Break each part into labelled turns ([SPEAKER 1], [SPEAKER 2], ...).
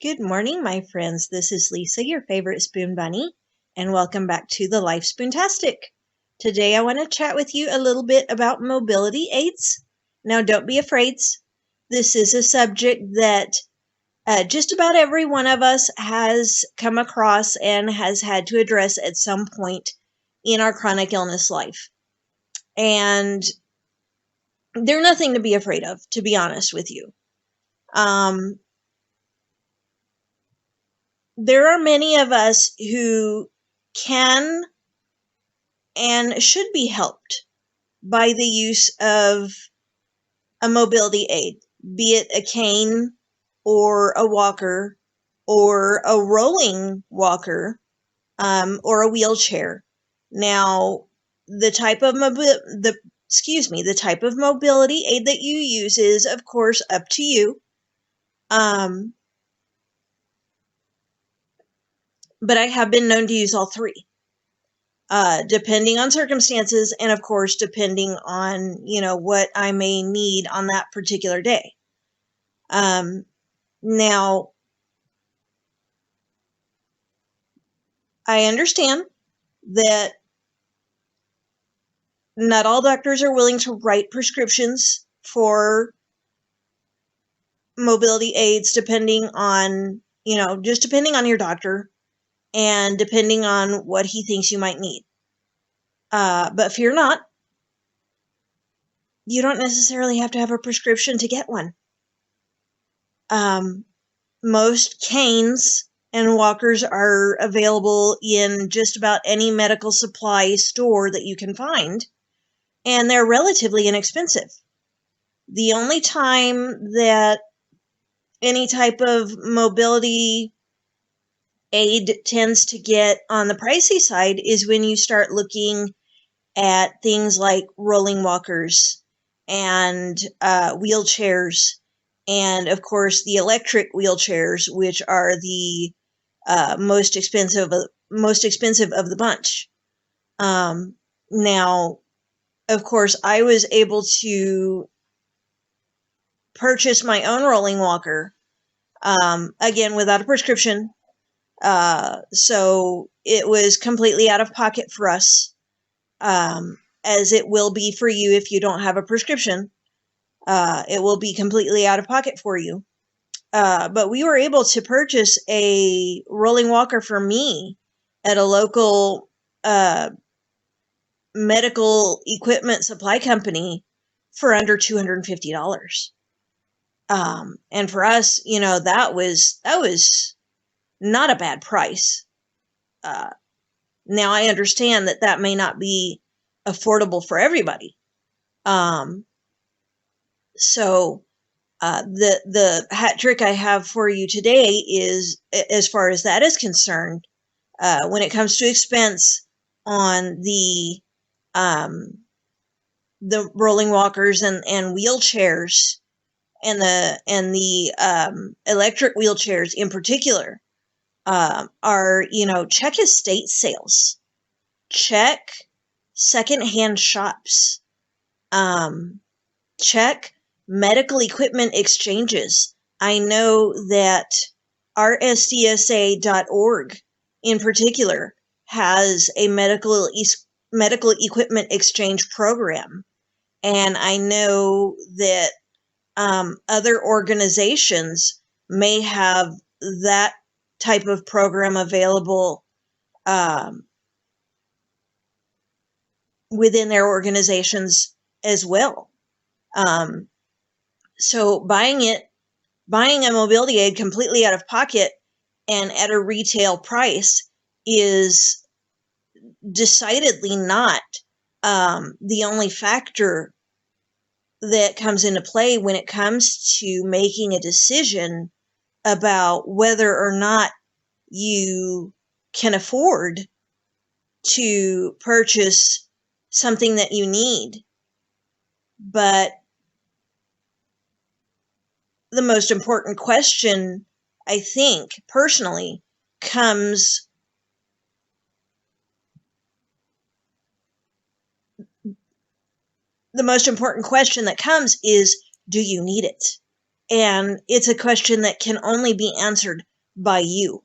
[SPEAKER 1] Good morning, my friends. This is Lisa, your favorite spoon bunny, and welcome back to the Life Spoontastic. Today I want to chat with you a little bit about mobility aids. Now, don't be afraid. This is a subject that just about every one of us has come across and has had to address at some point in our chronic illness life. And they're nothing to be afraid of, to be honest with you. There are many of us who can and should be helped by the use of a mobility aid, be it a cane or a walker or a rolling walker or a wheelchair. Now, the type of mobility aid that you use is, of course, up to you. But I have been known to use all three, depending on circumstances, and of course, depending on, what I may need on that particular day. Now, I understand that not all doctors are willing to write prescriptions for mobility aids, depending on, just depending on your doctor and depending on what he thinks you might need. But fear not, you don't necessarily have to have a prescription to get one. Most canes and walkers are available in just about any medical supply store that you can find, and they're relatively inexpensive. The only time that any type of mobility aid tends to get on the pricey side is when you start looking at things like rolling walkers and wheelchairs, and of course the electric wheelchairs, which are the most expensive of the bunch. Now, of course, I was able to purchase my own rolling walker, again without a prescription. So it was completely out of pocket for us, as it will be for you if you don't have a prescription. It will be completely out of pocket for you. But we were able to purchase a rolling walker for me at a local medical equipment supply company for under $250. And for us, that was not a bad price. Now I understand that may not be affordable for everybody. So the hat trick I have for you today is, as far as that is concerned, when it comes to expense on the rolling walkers and wheelchairs and the electric wheelchairs in particular, are, check estate sales, check secondhand shops, check medical equipment exchanges. I know that rsdsa.org in particular has a medical equipment exchange program, and I know that other organizations may have that type of program available within their organizations as well. So buying a mobility aid completely out of pocket and at a retail price is decidedly not the only factor that comes into play when it comes to making a decision about whether or not you can afford to purchase something that you need. But the most important question, I think, personally, comes the most important question that comes is, do you need it? And it's a question that can only be answered by you.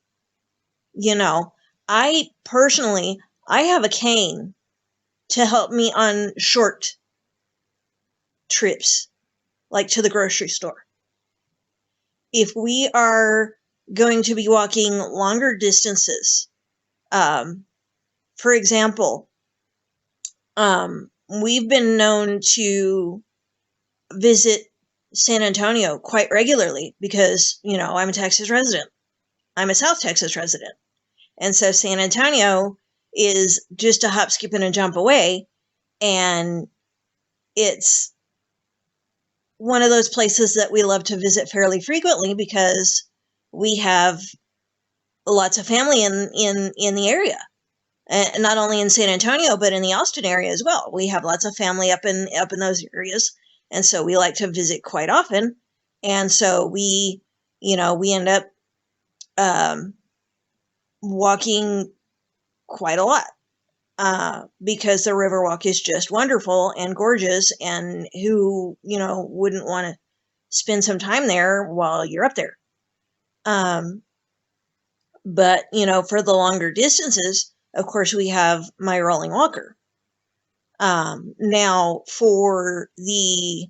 [SPEAKER 1] You know, I personally, I have a cane to help me on short trips, like to the grocery store. If we are going to be walking longer distances, for example, we've been known to visit San Antonio quite regularly because, you know, I'm a Texas resident. I'm a South Texas resident. And so San Antonio is just a hop, skip, and a jump away. And it's one of those places that we love to visit fairly frequently because we have lots of family in the area. And not only in San Antonio, but in the Austin area as well. We have lots of family up in those areas. And so we like to visit quite often. And so we end up walking quite a lot because the Riverwalk is just wonderful and gorgeous. And who, wouldn't want to spend some time there while you're up there? But, for the longer distances, of course, we have my rolling walker. Now, for the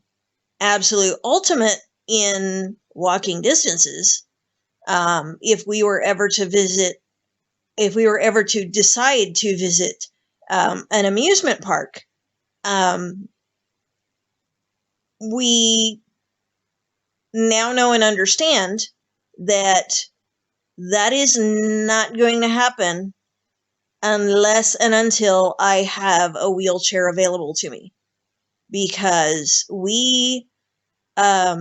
[SPEAKER 1] absolute ultimate in walking distances, if we were ever to decide to visit an amusement park, we now know and understand that is not going to happen unless and until I have a wheelchair available to me. Because we, I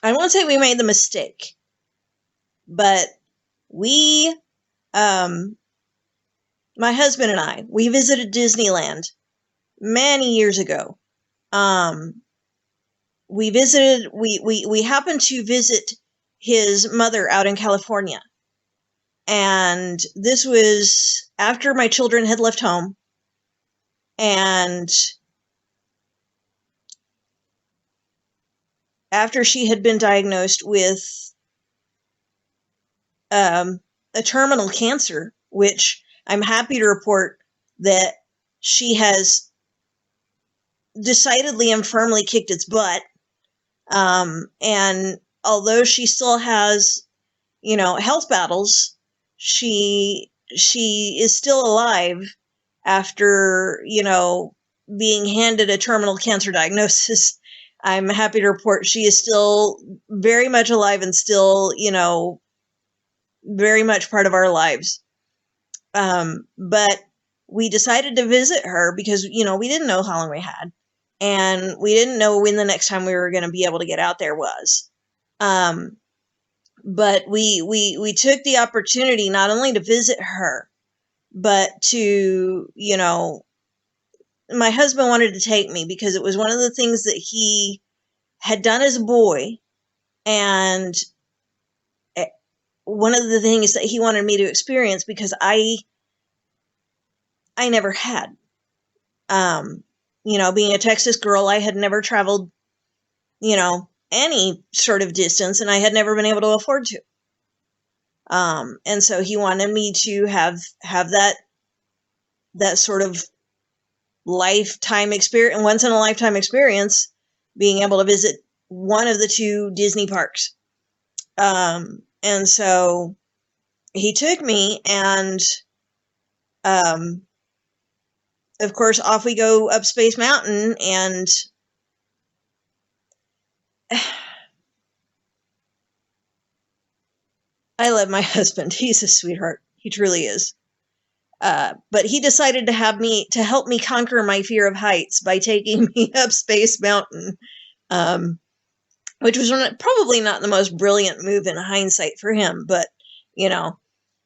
[SPEAKER 1] won't say we made the mistake, but we, my husband and I, we visited Disneyland many years ago. We happened to visit his mother out in California. And this was after my children had left home. And after she had been diagnosed with a terminal cancer, which I'm happy to report that she has decidedly and firmly kicked its butt. And although she still has, health battles, she is still alive after, being handed a terminal cancer diagnosis. I'm happy to report she is still very much alive and still, very much part of our lives. But we decided to visit her because, we didn't know how long we had. And we didn't know when the next time we were going to be able to get out there was. But we took the opportunity not only to visit her, but to, my husband wanted to take me because it was one of the things that he had done as a boy. And one of the things that he wanted me to experience because I never had. Being a Texas girl, I had never traveled, any sort of distance, and I had never been able to afford to. And so he wanted me to have that sort of lifetime experience, once in a lifetime experience, being able to visit one of the two Disney parks. And so he took me, and of course, off we go up Space Mountain, and I love my husband. He's a sweetheart. He truly is. But he decided to help me conquer my fear of heights by taking me up Space Mountain, which was probably not the most brilliant move in hindsight for him, but,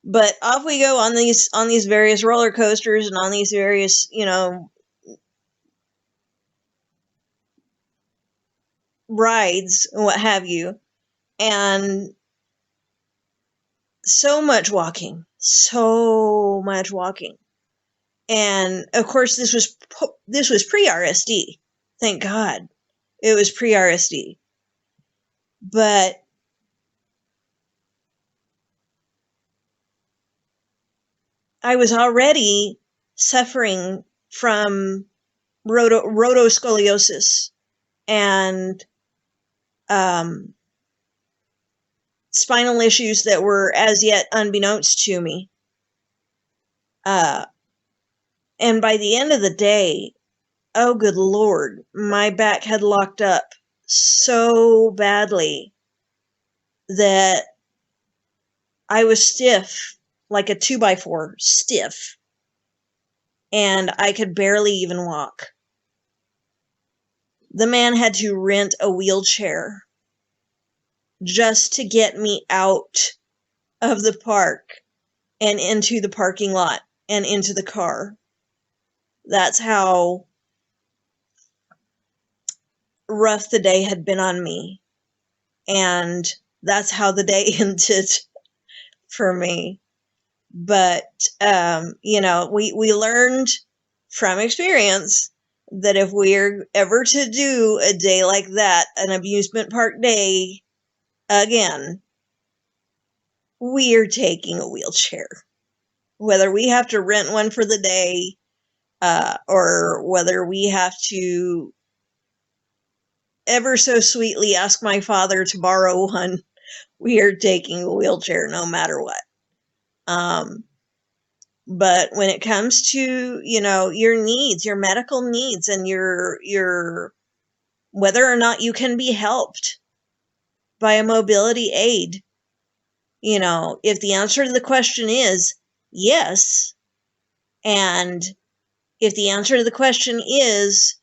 [SPEAKER 1] but off we go on these various roller coasters and on these various, rides and what have you. And so much walking. And of course, this was pre-RSD. Thank God. It was pre-RSD. But I was already suffering from rotoscoliosis and spinal issues that were as yet unbeknownst to me. And by the end of the day, oh good Lord, my back had locked up so badly that I was stiff, like a 2x4, stiff, and I could barely even walk. The man had to rent a wheelchair just to get me out of the park and into the parking lot and into the car. That's how rough the day had been on me. And that's how the day ended for me. But, we learned from experience that if we're ever to do a day like that, an amusement park day again, we're taking a wheelchair. Whether we have to rent one for the day, or whether we have to ever so sweetly ask my father to borrow one, we are taking a wheelchair no matter what. But when it comes to, your needs, your medical needs, and your whether or not you can be helped by a mobility aid, if the answer to the question is yes, and if the answer to the question is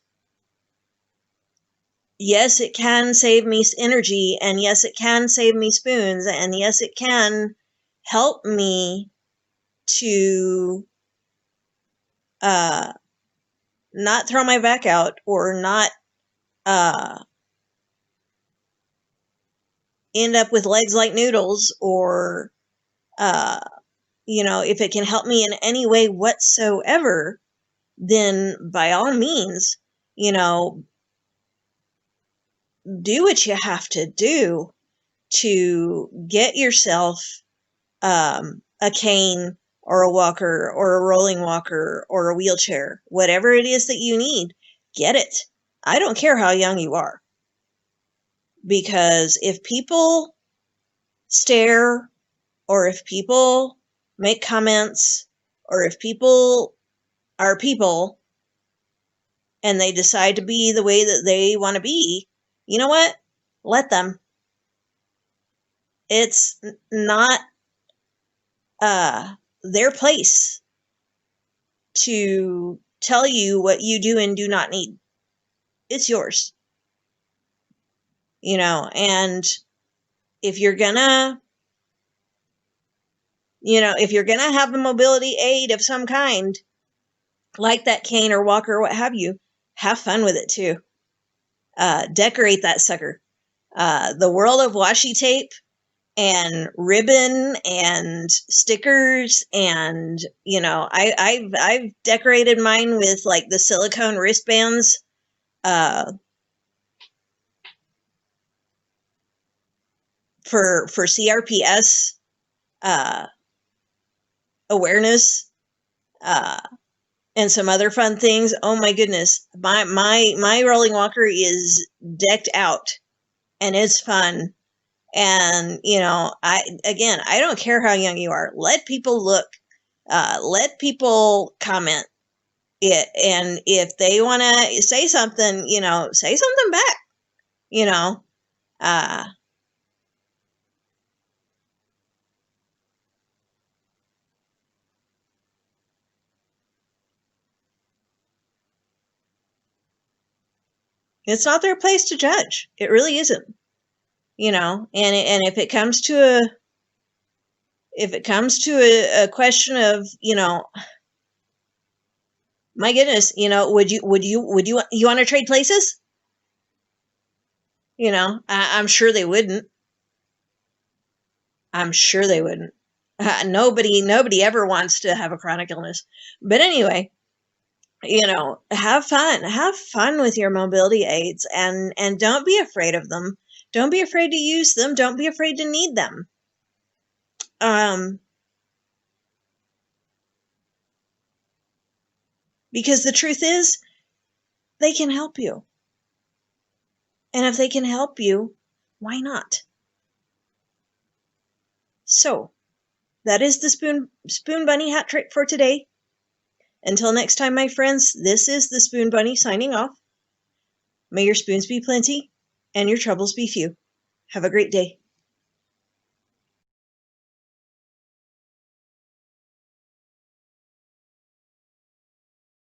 [SPEAKER 1] yes, it can save me energy, and yes, it can save me spoons, and yes, it can help me to not throw my back out or not end up with legs like noodles, or if it can help me in any way whatsoever, then by all means, do what you have to do to get yourself a cane or a walker or a rolling walker or a wheelchair. Whatever it is that you need, get it. I don't care how young you are. Because if people stare, or if people make comments, or if people are people and they decide to be the way that they want to be, you know what? Let them. It's not their place to tell you what you do and do not need. It's yours. And if you're gonna have a mobility aid of some kind, like that cane or walker or what have you, have fun with it too. Decorate that sucker. The world of washi tape and ribbon and stickers, and I've decorated mine with like the silicone wristbands. For CRPS awareness, and some other fun things. Oh my goodness, my rolling walker is decked out, and it's fun. And I don't care how young you are. Let people look. Let people comment it, and if they want to say something, say something back. It's not their place to judge. It really isn't. And if it comes to a question of, my goodness, would you want to trade places? I'm sure they wouldn't. I'm sure they wouldn't. Nobody ever wants to have a chronic illness. But anyway, Have fun with your mobility aids, and don't be afraid of them. Don't be afraid to use them. Don't be afraid to need them. Because the truth is, they can help you. And if they can help you, why not? So, that is the spoon bunny hat trick for today. Until next time, my friends, this is the Spoon Bunny signing off. May your spoons be plenty and your troubles be few. Have a great day.